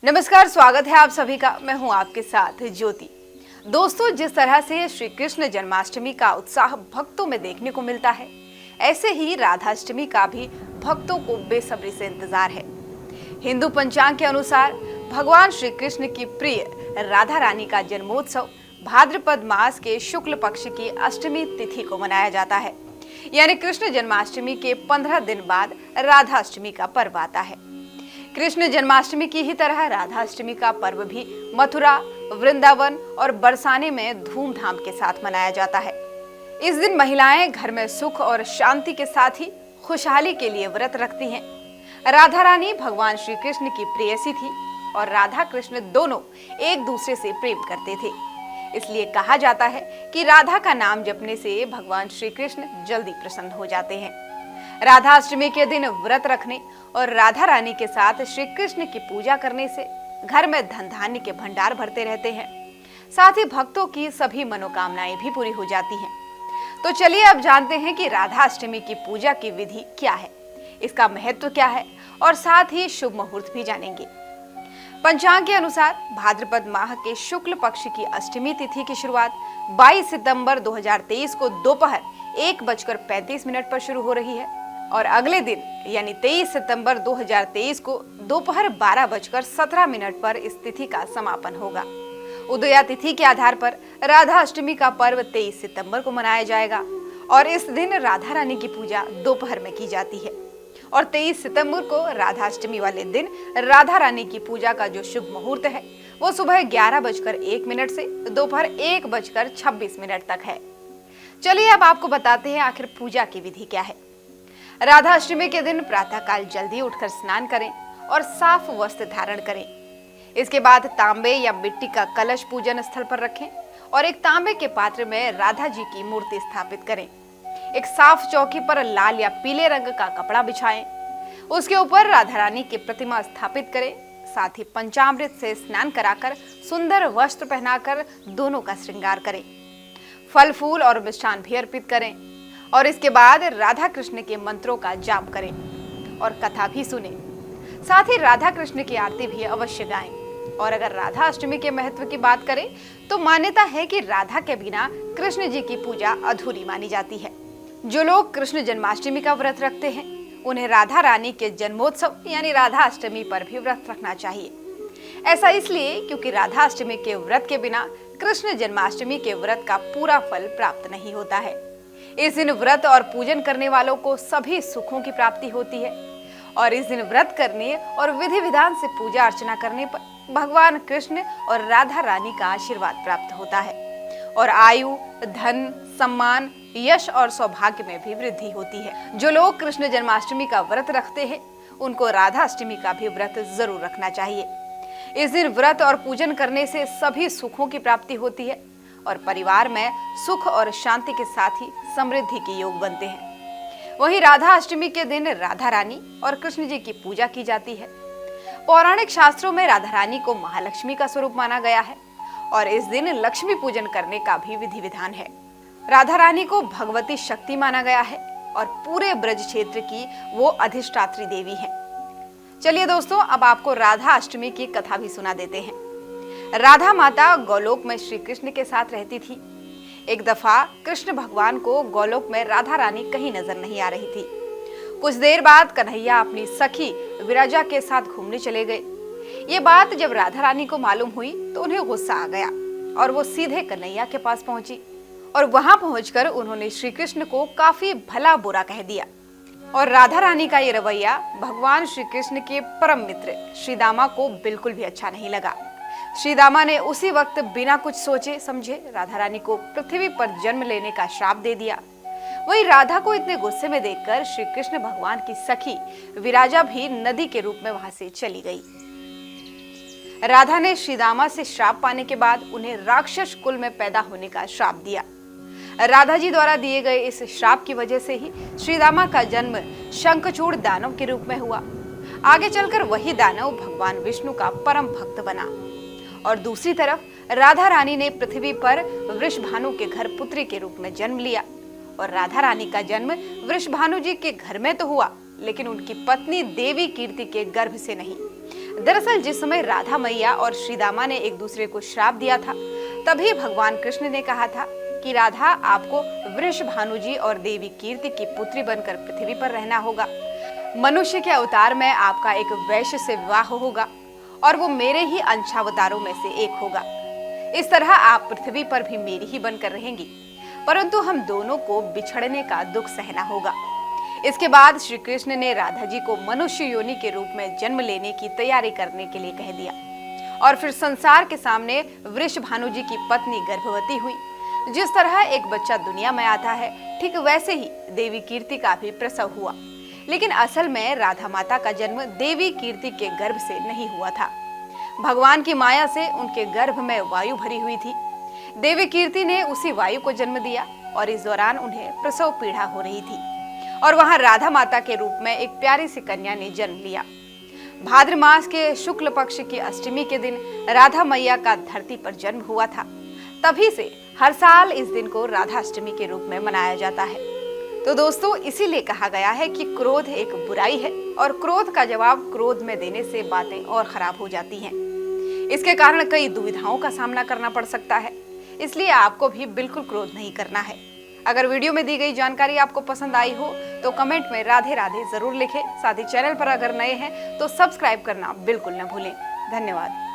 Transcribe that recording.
नमस्कार, स्वागत है आप सभी का। मैं हूं आपके साथ ज्योति। दोस्तों, जिस तरह से श्री कृष्ण जन्माष्टमी का उत्साह भक्तों में देखने को मिलता है, ऐसे ही राधाष्टमी का भी भक्तों को बेसब्री से इंतजार है। हिंदू पंचांग के अनुसार भगवान श्री कृष्ण की प्रिय राधा रानी का जन्मोत्सव भाद्रपद मास के शुक्ल पक्ष की अष्टमी तिथि को मनाया जाता है। यानी कृष्ण जन्माष्टमी के 15 दिन बाद राधाष्टमी का पर्व आता है। कृष्ण जन्माष्टमी की ही तरह राधाष्टमी का पर्व भी मथुरा, वृंदावन और बरसाने में धूमधाम के साथ मनाया जाता है। इस दिन महिलाएं घर में सुख और शांति के साथ ही खुशहाली के लिए व्रत रखती हैं। राधा रानी भगवान श्री कृष्ण की प्रेयसी थी और राधा कृष्ण दोनों एक दूसरे से प्रेम करते थे। इसलिए कहा जाता है कि राधा का नाम जपने से भगवान श्री कृष्ण जल्दी प्रसन्न हो जाते हैं। राधाष्टमी के दिन व्रत रखने और राधा रानी के साथ श्री कृष्ण की पूजा करने से घर में धन धान्य के भंडार भरते रहते हैं। साथ ही भक्तों की सभी मनोकामनाएं भी पूरी हो जाती हैं। तो चलिए अब जानते हैं कि राधाष्टमी की पूजा की विधि क्या है, इसका महत्व क्या है और साथ ही शुभ मुहूर्त भी जानेंगे। पंचांग के अनुसार भाद्रपद माह के शुक्ल पक्ष की अष्टमी तिथि की शुरुआत 22 सितंबर 2023 को दोपहर 1:35 पर शुरू हो रही है और अगले दिन यानी 23 सितंबर 2023 को दोपहर 12:17 पर इस तिथि का समापन होगा। उदया तिथि के आधार पर राधा अष्टमी का पर्व 23 सितंबर को मनाया जाएगा और इस दिन राधा रानी की पूजा दोपहर में की जाती है और 23 सितंबर को राधाष्टमी वाले दिन राधा रानी की पूजा का जो शुभ मुहूर्त है वो सुबह 11:01 से दोपहर 1:26 तक है। चलिए अब आपको बताते हैं आखिर पूजा की विधि क्या है। राधाष्टमी के दिन प्रातःकाल जल्दी उठकर स्नान करें और साफ वस्त्र धारण करें। इसके बाद तांबे या मिट्टी का कलश पूजन स्थल पर रखें और एक तांबे के पात्र में राधा जी की मूर्ति स्थापित करें। एक साफ चौकी पर लाल या पीले रंग का कपड़ा बिछाएं। उसके ऊपर राधा रानी की प्रतिमा स्थापित करें। साथ ही पंचामृत से स्नान कराकर सुंदर वस्त्र पहनाकर दोनों का श्रृंगार करें। फल फूल और मिष्ठान भी अर्पित करें और इसके बाद राधा कृष्ण के मंत्रों का जाप करें और कथा भी सुनें। साथ ही राधा कृष्ण की आरती भी अवश्य गाएं। और अगर राधा अष्टमी के महत्व की बात करें तो मान्यता है कि राधा के बिना कृष्ण जी की पूजा अधूरी मानी जाती है। जो लोग कृष्ण जन्माष्टमी का व्रत रखते हैं उन्हें राधा रानी के जन्मोत्सव यानी राधा अष्टमी पर भी व्रत रखना चाहिए। ऐसा इसलिए क्योंकि राधा अष्टमी के व्रत के बिना कृष्ण जन्माष्टमी के व्रत का पूरा फल प्राप्त नहीं होता है। इस दिन व्रत और पूजन करने वालों को सभी सुखों की प्राप्ति होती है और इस दिन व्रत करने और विधि विधान से पूजा अर्चना करने पर भगवान कृष्ण और राधा रानी का आशीर्वाद प्राप्त होता है और आयु, धन, सम्मान, यश और सौभाग्य में भी वृद्धि होती है। जो लोग कृष्ण जन्माष्टमी का व्रत रखते हैं उनको राधा अष्टमी का भी व्रत जरूर रखना चाहिए। इस दिन व्रत और पूजन करने से सभी सुखों की प्राप्ति होती है और परिवार में सुख और शांति के साथ ही समृद्धि के योग बनते हैं। वहीं राधा अष्टमी के दिन राधा रानी और कृष्ण जी की पूजा की जाती है। पौराणिक शास्त्रों में राधा रानी को महालक्ष्मी का स्वरूप माना गया है और इस दिन लक्ष्मी पूजन करने का भी विधि विधान है। राधा रानी को भगवती शक्ति माना गया है और पूरे ब्रज क्षेत्र की वो अधिष्ठात्री देवी है। चलिए दोस्तों, अब आपको राधा अष्टमी की कथा भी सुना देते हैं। राधा माता गोलोक में श्री कृष्ण के साथ रहती थी। एक दफा कृष्ण भगवान को गोलोक में राधा रानी कहीं नजर नहीं आ रही थी। कुछ देर बाद कन्हैया अपनी सखी विराजा के साथ घूमने चले गए। ये बात जब राधा रानी को मालूम हुई तो उन्हें गुस्सा आ गया और वो सीधे कन्हैया के पास पहुंची और वहां पहुंचकर उन्होंने श्री कृष्ण को काफी भला बुरा कह दिया। और राधा रानी का ये रवैया भगवान श्री कृष्ण के परम मित्र श्री दामा को बिल्कुल भी अच्छा नहीं लगा। श्री दामा ने उसी वक्त बिना कुछ सोचे समझे राधा रानी को पृथ्वी पर जन्म लेने का श्राप दे दिया। वहीं राधा को इतने गुस्से में देखकर श्री कृष्ण भगवान की सखी विराजा भी नदी के रूप में वहां से चली गई। राधा ने श्री दामा से श्राप पाने के बाद उन्हें राक्षस कुल में पैदा होने का श्राप दिया। राधा जी द्वारा दिए गए इस श्राप की वजह से ही श्री दामा का जन्म शंखचूड़ दानव के रूप में हुआ। आगे चलकर वही दानव भगवान विष्णु का परम भक्त बना। और दूसरी तरफ राधा रानी ने पृथ्वी पर वृषभानु के घर पुत्री के रूप में जन्म लिया और राधा रानी का जन्म वृषभानु जी के घर में तो हुआ, लेकिन उनकी पत्नी देवी कीर्ति के गर्भ से नहीं। दरअसल जिस समय राधा मैया और श्रीदामा ने एक दूसरे को श्राप दिया था, तभी भगवान कृष्ण ने कहा था कि राधा, आपको वृषभानु जी और देवी कीर्ति की पुत्री बनकर पृथ्वी पर रहना होगा। मनुष्य के अवतार में आपका एक वैश्य से विवाह होगा और वो मेरे ही अंशावतारों में से एक होगा। इस तरह आप पृथ्वी पर भी मेरी ही बनकर रहेंगी, परंतु हम दोनों को बिछड़ने का दुख सहना होगा। इसके बाद श्री कृष्ण ने राधा जी को मनुष्य योनि के रूप में जन्म लेने की तैयारी करने के लिए कह दिया और फिर संसार के सामने वृषभानु जी की पत्नी गर्भवती हुई। जिस तरह एक बच्चा दुनिया में आता है, ठीक वैसे ही देवी कीर्ति का भी प्रसव हुआ। लेकिन असल में राधा माता का जन्म देवी कीर्ति के गर्भ से नहीं हुआ था। भगवान की माया से उनके गर्भ में वायु भरी हुई थी। देवी कीर्ति ने उसी वायु को जन्म दिया और इस दौरान उन्हें प्रसव पीड़ा हो रही थी और वहां राधा माता के रूप में एक प्यारी सी कन्या ने जन्म लिया। भाद्र मास के शुक्ल पक्ष की अष्टमी के दिन राधा मैया का धरती पर जन्म हुआ था। तभी से हर साल इस दिन को राधाष्टमी के रूप में मनाया जाता है। तो दोस्तों, इसीलिए कहा गया है कि क्रोध एक बुराई है और क्रोध का जवाब क्रोध में देने से बातें और खराब हो जाती हैं। इसके कारण कई दुविधाओं का सामना करना पड़ सकता है, इसलिए आपको भी बिल्कुल क्रोध नहीं करना है। अगर वीडियो में दी गई जानकारी आपको पसंद आई हो तो कमेंट में राधे राधे जरूर लिखें। साथ ही चैनल पर अगर नए हैं तो सब्सक्राइब करना बिल्कुल न भूलें। धन्यवाद।